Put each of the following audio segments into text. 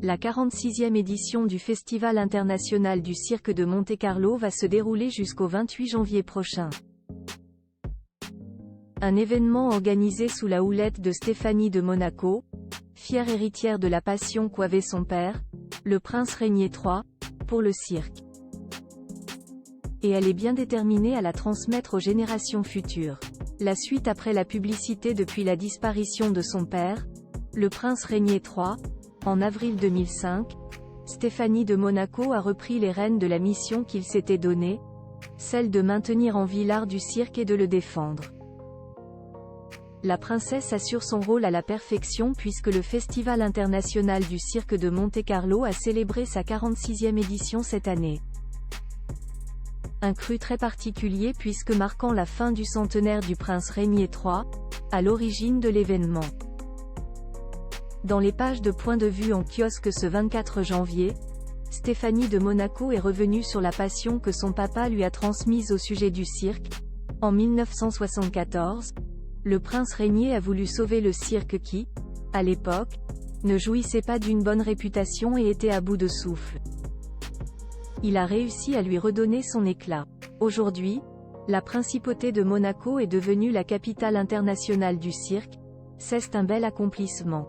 La 46e édition du Festival international du cirque de Monte-Carlo va se dérouler jusqu'au 28 janvier prochain. Un événement organisé sous la houlette de Stéphanie de Monaco, fière héritière de la passion qu'avait son père, le prince Régnier III, pour le cirque. Et elle est bien déterminée à la transmettre aux générations futures. La suite après la publicité depuis la disparition de son père, le prince Régnier III, en avril 2005, Stéphanie de Monaco a repris les rênes de la mission qu'il s'était donnée, celle de maintenir en vie l'art du cirque et de le défendre. La princesse assure son rôle à la perfection puisque le Festival international du cirque de Monte-Carlo a célébré sa 46e édition cette année. Un cru très particulier puisque marquant la fin du centenaire du prince Régnier III, à l'origine de l'événement. Dans les pages de Point de vue en kiosque ce 24 janvier, Stéphanie de Monaco est revenue sur la passion que son papa lui a transmise au sujet du cirque. En 1974, le prince Régnier a voulu sauver le cirque qui, à l'époque, ne jouissait pas d'une bonne réputation et était à bout de souffle. Il a réussi à lui redonner son éclat. Aujourd'hui, la principauté de Monaco est devenue la capitale internationale du cirque. C'est un bel accomplissement.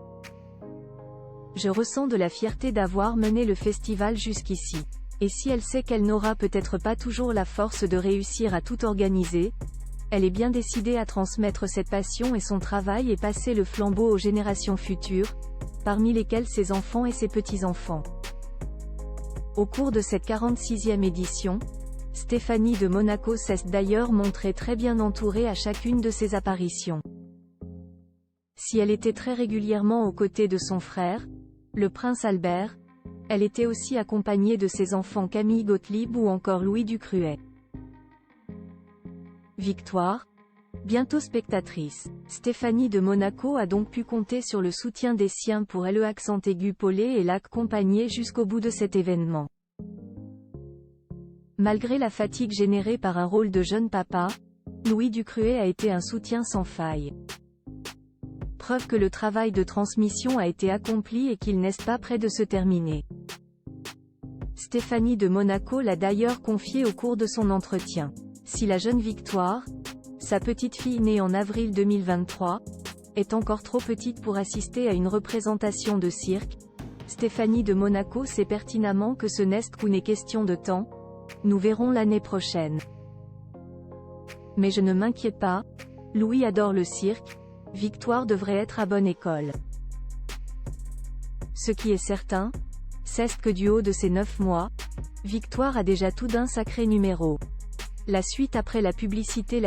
Je ressens de la fierté d'avoir mené le festival jusqu'ici. Et si elle sait qu'elle n'aura peut-être pas toujours la force de réussir à tout organiser, elle est bien décidée à transmettre cette passion et son travail et passer le flambeau aux générations futures, parmi lesquelles ses enfants et ses petits-enfants. Au cours de cette 46e édition, Stéphanie de Monaco s'est d'ailleurs montrée très bien entourée à chacune de ses apparitions. Si elle était très régulièrement aux côtés de son frère, le prince Albert, elle était aussi accompagnée de ses enfants Camille Gottlieb ou encore Louis Ducruet. Victoire, bientôt spectatrice, Stéphanie de Monaco a donc pu compter sur le soutien des siens pour le accent aigu Paulet et l'accompagner jusqu'au bout de cet événement. Malgré la fatigue générée par un rôle de jeune papa, Louis Ducruet a été un soutien sans faille. Preuve que le travail de transmission a été accompli et qu'il n'est pas près de se terminer. Stéphanie de Monaco l'a d'ailleurs confié au cours de son entretien. Si la jeune Victoire, sa petite fille née en avril 2023, est encore trop petite pour assister à une représentation de cirque, Stéphanie de Monaco sait pertinemment que ce n'est qu'une question de temps, nous verrons l'année prochaine. Mais je ne m'inquiète pas, Louis adore le cirque, Victoire devrait être à bonne école. Ce qui est certain, c'est que du haut de ses 9 mois, Victoire a déjà tout d'un sacré numéro. La suite après la publicité.